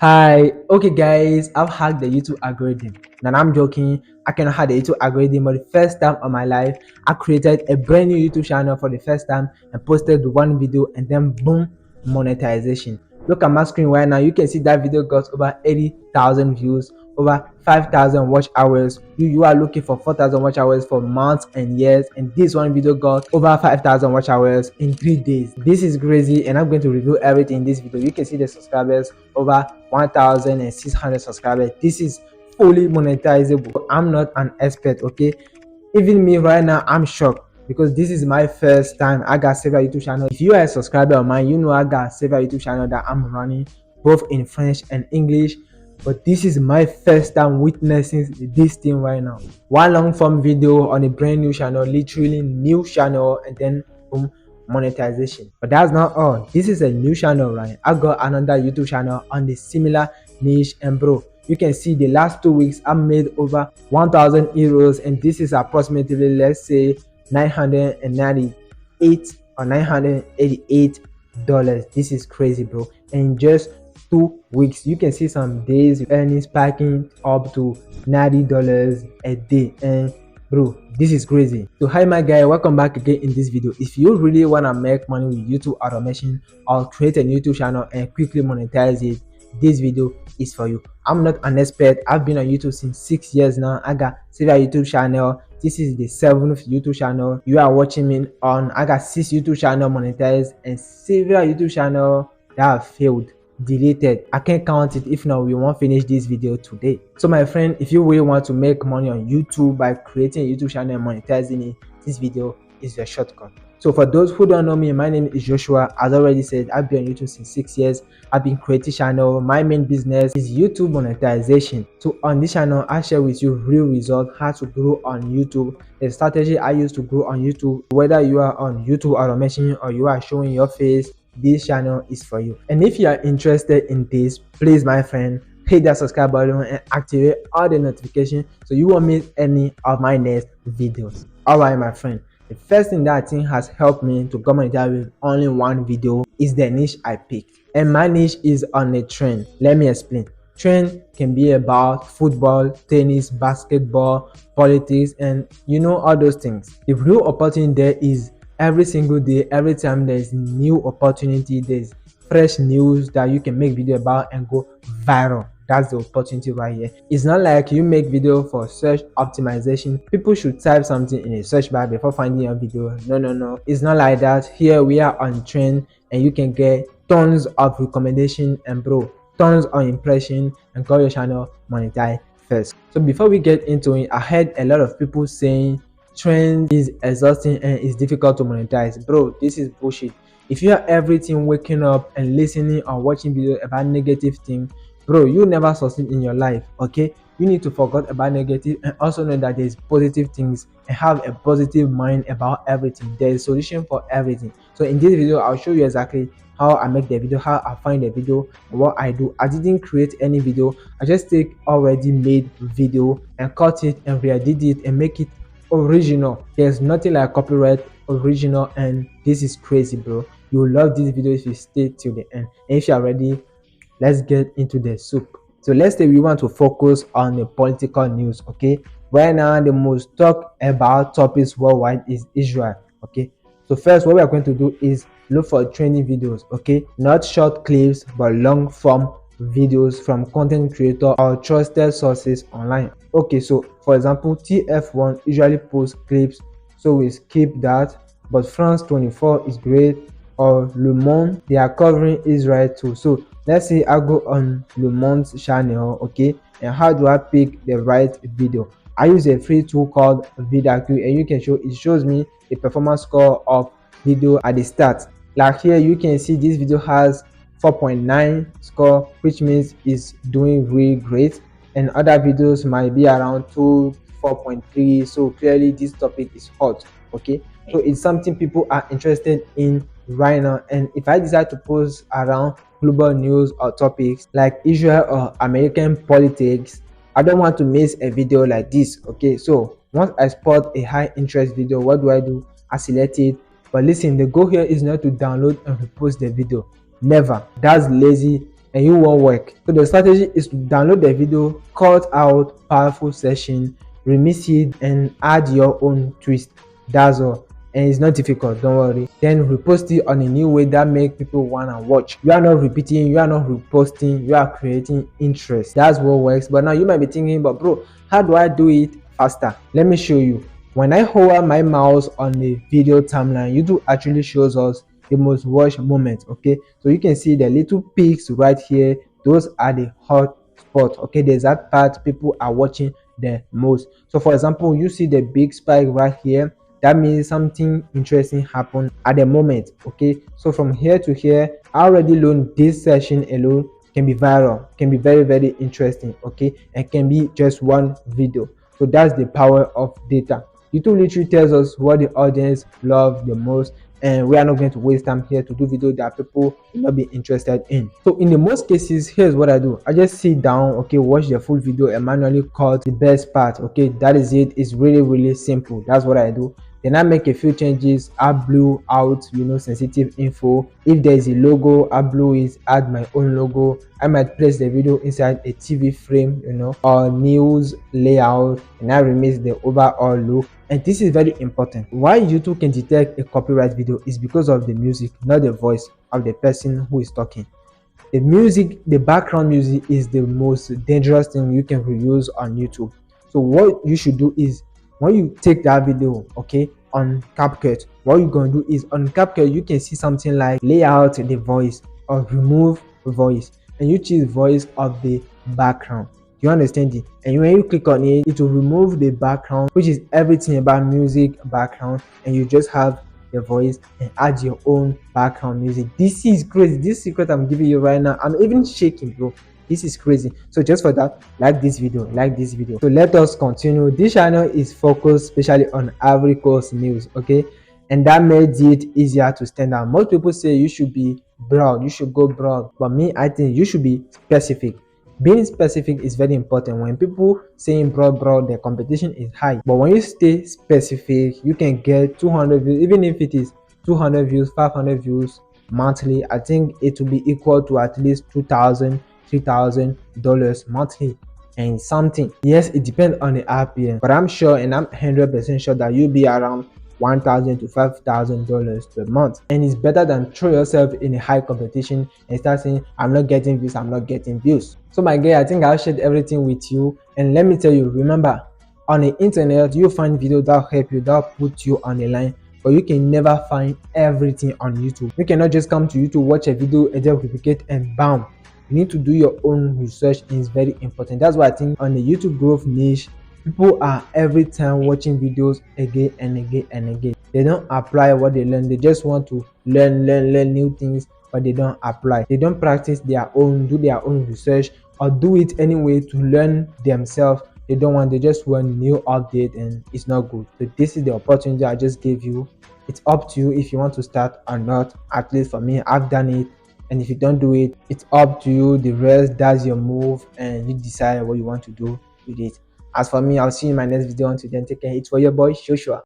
Hi, okay guys, I've hacked the YouTube algorithm. Now I'm joking, I cannot hack the YouTube algorithm, but the first time of my life, I created a brand new YouTube channel for the first time and posted one video and then boom, monetization. Look at my screen right now, you can see that video got over 80,000 views, over 5,000 watch hours. You are looking for 4,000 watch hours for months and years, and this one video got over 5,000 watch hours in 3 days. This is crazy, and I'm going to review everything in this video. You can see the subscribers over 1,600 subscribers. This is fully monetizable. I'm not an expert, okay? Even me right now, I'm shocked because this is my first time. I got several YouTube channels. If you are a subscriber of mine, you know I got several YouTube channels that I'm running both in French and English, but this is my first time witnessing this thing right now. One long form video on a brand new channel, literally new channel, and then boom, monetization. But that's not all. This is a new channel, right? I got another YouTube channel on the similar niche, and bro, you can see the last 2 weeks I made over 1,000 euros, and this is approximately, let's say, 998 or 988 dollars. This is crazy, bro. And just 2 weeks, you can see some days earnings packing up to $90 a day. And bro, this is crazy. So hi my guy, welcome back again in this video. If you really want to make money with YouTube automation or create a YouTube channel and quickly monetize it, this video is for you. I'm not an expert. I've been on YouTube since 6 years now. I got several YouTube channel. This is the 7th YouTube channel you are watching me on. I got 6 YouTube channel monetized and several YouTube channel that have failed, deleted. I can't count it. If not, we won't finish this video today. So my friend, if you really want to make money on YouTube by creating a YouTube channel and monetizing it, this video is your shortcut. So for those who don't know me, my name is Joshua. As already said, I've been on YouTube since 6 years. I've been creating channel. My main business is YouTube monetization. So on this channel, I share with you real results, how to grow on YouTube, the strategy I use to grow on YouTube. Whether you are on YouTube automation or you are showing your face, this channel is for you. And if you are interested in this, please my friend, hit that subscribe button and activate all the notifications so you won't miss any of my next videos. Alright my friend, the first thing that I think has helped me to come monetize with only one video is the niche I picked. And my niche is on a trend. Let me explain. Trend can be about football, tennis, basketball, politics, and you know, all those things. The real opportunity there is every single day, every time there is new opportunity, there's fresh news that you can make video about and go viral. That's the opportunity right here. It's not like you make video for search optimization. People should type something in a search bar before finding your video. No, it's not like that. Here we are on trend and you can get tons of recommendation and bro, tons of impression and call your channel monetize first. So before we get into it, I heard a lot of people saying trend is exhausting and it's difficult to monetize. Bro, this is bullshit. If you are everything waking up and listening or watching video about negative things, bro, you never succeed in your life. Okay, you need to forget about negative and also know that there's positive things and have a positive mind about everything. There is solution for everything. So in this video, I'll show you exactly how I make the video, how I find the video, and what I do. I didn't create any video. I just take already made video and cut it and re-edit it and make it original. There's nothing like copyright original, and this is crazy, bro. You will love this video if you stay till the end. And if you are ready, let's get into the soup. So let's say we want to focus on the political news. Okay, right now the most talked about topics worldwide is Israel. Okay, so first what we are going to do is look for trending videos. Okay, not short clips but long form videos from content creator or trusted sources online. Okay, so for example, TF1 usually posts clips, so we skip that. But France 24 is great, or Le Monde, they are covering Israel too. So let's say I go on Le Monde's channel. Okay, and how do I pick the right video? I use a free tool called VidIQ, and you can show it shows me the performance score of video at the start. Like here you can see this video has 4.9 score, which means it's doing really great, and other videos might be around 2, 4.3. so clearly this topic is hot. Okay, so it's something people are interested in right now. And if I decide to post around global news or topics like Israel or American politics, I don't want to miss a video like this. Okay, so once I spot a high interest video, what do? I select it. But listen, the goal here is not to download and repost the video. Never. That's lazy and you won't work. So the strategy is to download the video, cut out powerful session, remix it, and add your own twist. That's all. And it's not difficult, don't worry. Then repost it on a new way that make people wanna watch. You are not repeating, you are not reposting, you are creating interest. That's what works. But now you might be thinking, but bro, how do I do it faster? Let me show you. When I hover my mouse on the video timeline, YouTube actually shows us the most watched moment. Okay, so you can see the little peaks right here. Those are the hot spots. Okay, there's that part people are watching the most. So for example, you see the big spike right here. That means something interesting happened at the moment. Okay, so from here to here, I already learned this session alone can be viral, can be very, very interesting. Okay, and can be just one video. So that's the power of data. YouTube literally tells us what the audience love the most, and we are not going to waste time here to do video that people will not be interested in. So in the most cases, here's what I do. I just sit down, okay, watch the full video and manually cut the best part. Okay, that is it. It's really, really simple. That's what I do. Then I make a few changes. I blew out, sensitive info. If there is a logo, I blew it, add my own logo. I might place the video inside a TV frame, or news layout, and I remix the overall look. And this is very important. Why YouTube can detect a copyright video is because of the music, not the voice of the person who is talking. The music, the background music, is the most dangerous thing you can reuse on YouTube. So what you should do is, when you take that video, okay, on CapCut, what you're going to do is, on CapCut you can see something like layout the voice or remove voice, and you choose voice of the background. You understand it? And when you click on it, it will remove the background, which is everything about music background, and you just have the voice and add your own background music. This is crazy. This secret I'm giving you right now, I'm even shaking, bro. This is crazy. So just for that, like this video. So let us continue. This channel is focused especially on Ivory Coast news, okay, and that made it easier to stand out. Most people say you should be broad, you should go broad, but me, I think you should be specific. Being specific is very important. When people saying broad, the competition is high, but when you stay specific, you can get 200 views. Even if it is 200 views, 500 views monthly, I think it will be equal to at least $2,000-$3,000 monthly and something. Yes, it depends on the RPM, but I'm sure, and I'm 100% sure that you'll be around $1,000 to $5,000 per month. And it's better than throw yourself in a high competition and start saying, I'm not getting views. So my guy, I think I've shared everything with you, and let me tell you, remember, on the internet you find videos that help you, that put you on the line, but you can never find everything on YouTube. You cannot just come to YouTube, watch a video and then replicate and bam. You need to do your own research, and it's very important. That's why I think on the YouTube growth niche, people are every time watching videos again and again and again. They don't apply what they learn. They just want to learn new things, but they don't apply. They don't practice their own, do their own research, or do it anyway to learn themselves. They don't want, they just want new update, and it's not good. So this is the opportunity I just gave you. It's up to you if you want to start or not. At least for me, I've done it. And if you don't do it, it's up to you. The rest, that's your move, and you decide what you want to do with it. As for me, I'll see you in my next video. Until then, take care. It's for your boy Joshua.